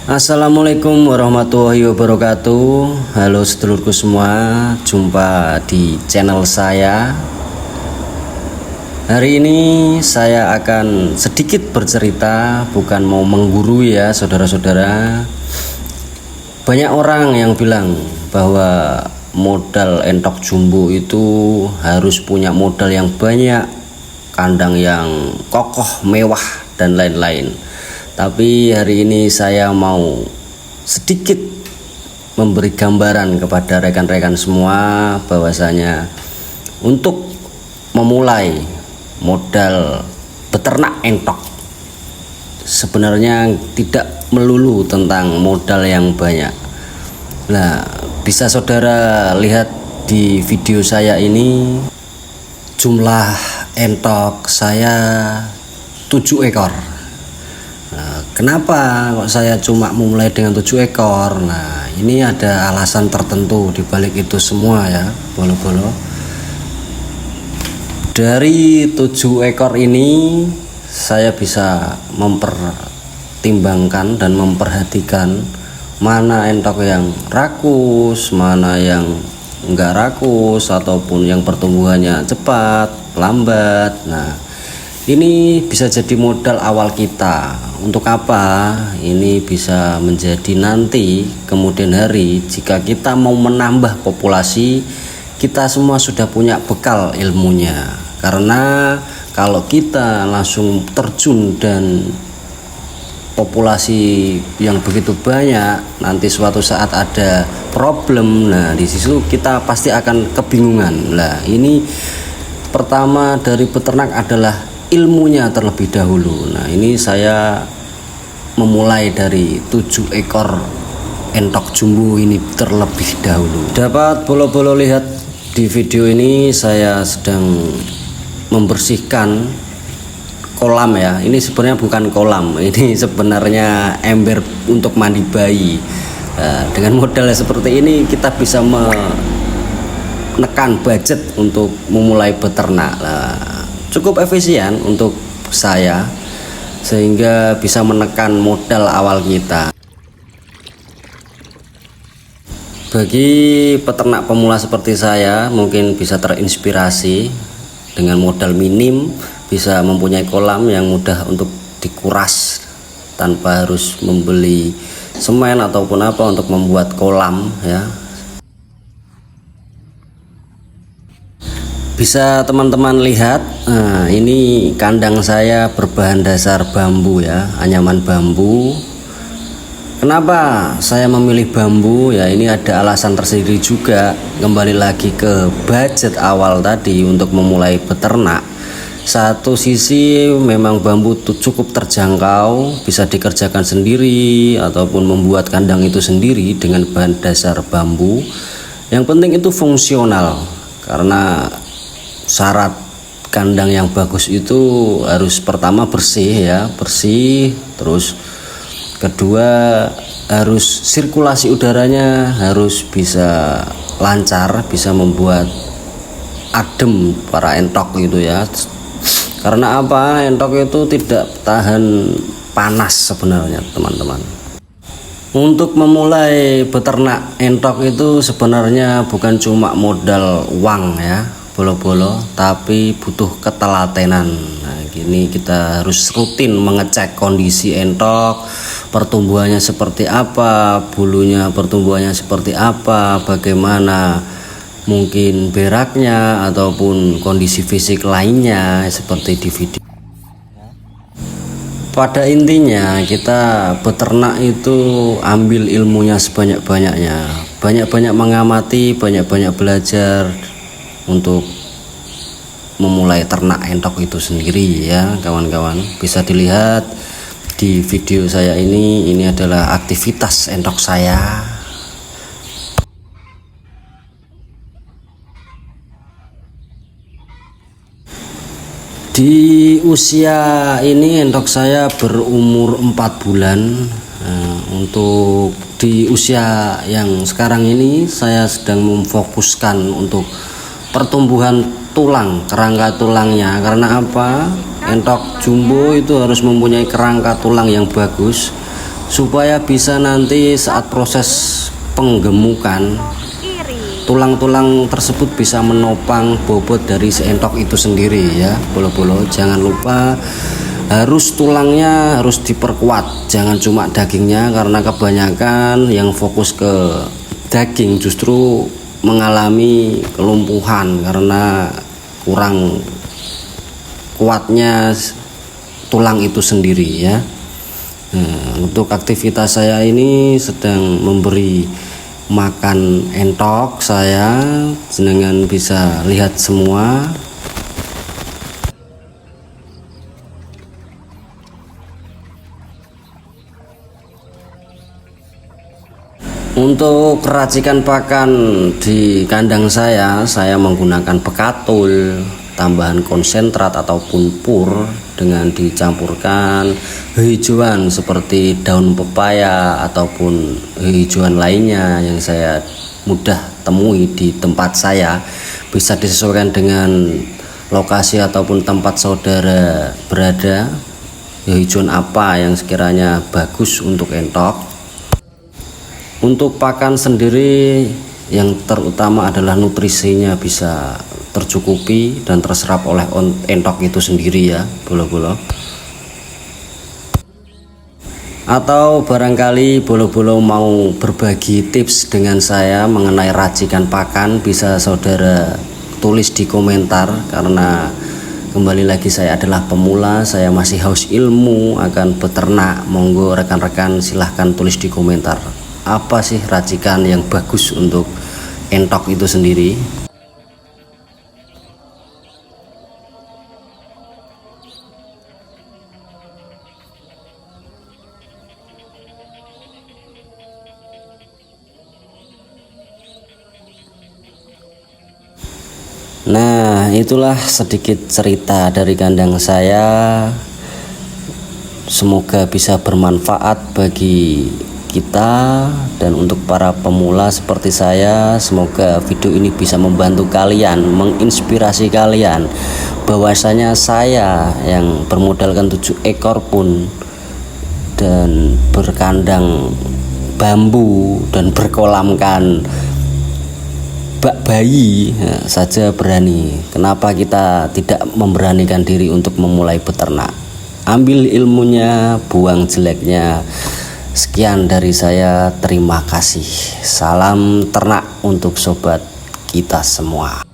Assalamualaikum warahmatullahi wabarakatuh. Halo sedulurku semua, jumpa di channel saya. Hari ini saya akan sedikit bercerita, bukan mau menggurui ya saudara-saudara. Banyak orang yang bilang bahwa modal entok jumbo itu harus punya modal yang banyak, kandang yang kokoh, mewah, dan lain-lain. Tapi hari ini saya mau sedikit memberi gambaran kepada rekan-rekan semua bahwasanya untuk memulai modal beternak entok sebenarnya tidak melulu tentang modal yang banyak. Nah, bisa saudara lihat di video saya ini, jumlah entok saya 7 ekor. Nah, kenapa kok saya cuma memulai dengan 7 ekor? Nah, ini ada alasan tertentu di balik itu semua ya, bolo-bolo. Dari 7 ekor ini saya bisa mempertimbangkan dan memperhatikan mana entok yang rakus, mana yang enggak rakus, ataupun yang pertumbuhannya cepat, lambat. Nah, ini bisa jadi modal awal kita. Untuk apa? Ini bisa menjadi nanti kemudian hari jika kita mau menambah populasi, kita semua sudah punya bekal ilmunya. Karena kalau kita langsung terjun dan populasi yang begitu banyak, nanti suatu saat ada problem, nah di situ kita pasti akan kebingungan. Nah, ini pertama dari peternak adalah ilmunya terlebih dahulu. Nah, ini saya memulai dari 7 ekor entok jumbo ini terlebih dahulu. Dapat bolo-bolo lihat di video ini saya sedang membersihkan kolam ya. Ini sebenarnya bukan kolam, ini sebenarnya ember untuk mandi bayi. Nah, dengan modal seperti ini kita bisa menekan budget untuk memulai beternak. Nah, cukup efisien untuk saya sehingga bisa menekan modal awal kita. Bagi peternak pemula seperti saya mungkin bisa terinspirasi dengan modal minim, bisa mempunyai kolam yang mudah untuk dikuras tanpa harus membeli semen ataupun apa untuk membuat kolam ya. Bisa teman-teman lihat, nah, ini kandang saya berbahan dasar bambu ya, anyaman bambu. Kenapa saya memilih bambu? Ya, ini ada alasan tersendiri juga. Kembali lagi ke budget awal tadi untuk memulai beternak. Satu sisi memang bambu itu cukup terjangkau, bisa dikerjakan sendiri ataupun membuat kandang itu sendiri dengan bahan dasar bambu. Yang penting itu fungsional, karena syarat kandang yang bagus itu harus pertama bersih ya, bersih. Terus kedua harus sirkulasi udaranya harus bisa lancar, bisa membuat adem para entok gitu ya. Karena apa? Entok itu tidak tahan panas sebenarnya teman-teman. Untuk memulai beternak entok itu sebenarnya bukan cuma modal uang ya, bolo-bolo, tapi butuh ketelatenan. Nah, gini kita harus rutin mengecek kondisi entok, pertumbuhannya seperti apa, bulunya pertumbuhannya seperti apa, bagaimana mungkin beraknya ataupun kondisi fisik lainnya seperti di video. Pada intinya kita beternak itu ambil ilmunya sebanyak-banyaknya, banyak-banyak mengamati, banyak-banyak belajar untuk memulai ternak entok itu sendiri ya kawan-kawan. Bisa dilihat di video saya ini adalah aktivitas entok saya. Di usia ini entok saya berumur 4 bulan. Nah, untuk di usia yang sekarang ini saya sedang memfokuskan untuk pertumbuhan tulang, kerangka tulangnya. Karena apa? Entok jumbo itu harus mempunyai kerangka tulang yang bagus supaya bisa nanti saat proses penggemukan tulang-tulang tersebut bisa menopang bobot dari si entok itu sendiri ya bolo-bolo. Jangan lupa harus tulangnya harus diperkuat, jangan cuma dagingnya, karena kebanyakan yang fokus ke daging justru mengalami kelumpuhan karena kurang kuatnya tulang itu sendiri ya. Untuk aktivitas saya ini sedang memberi makan entok saya, dengan bisa lihat semua. Untuk racikan pakan di kandang saya menggunakan bekatul, tambahan konsentrat ataupun pur, dengan dicampurkan hijauan seperti daun pepaya ataupun hijauan lainnya yang saya mudah temui di tempat saya. Bisa disesuaikan dengan lokasi ataupun tempat saudara berada, hijauan apa yang sekiranya bagus untuk entok. Untuk pakan sendiri yang terutama adalah nutrisinya bisa tercukupi dan terserap oleh entok itu sendiri ya bolo-bolo. Atau barangkali bolo-bolo mau berbagi tips dengan saya mengenai racikan pakan, bisa saudara tulis di komentar, karena kembali lagi saya adalah pemula, saya masih haus ilmu akan beternak. Monggo rekan-rekan silahkan tulis di komentar, apa sih racikan yang bagus untuk entok itu sendiri. Nah, itulah sedikit cerita dari kandang saya. Semoga bisa bermanfaat bagi kita dan untuk para pemula seperti saya. Semoga video ini bisa membantu kalian, menginspirasi kalian bahwasanya saya yang bermodalkan 7 ekor pun dan berkandang bambu dan berkolamkan bak bayi saja berani. Kenapa kita tidak memberanikan diri untuk memulai beternak? Ambil ilmunya, buang jeleknya. Sekian dari saya, terima kasih. Salam ternak untuk sobat kita semua.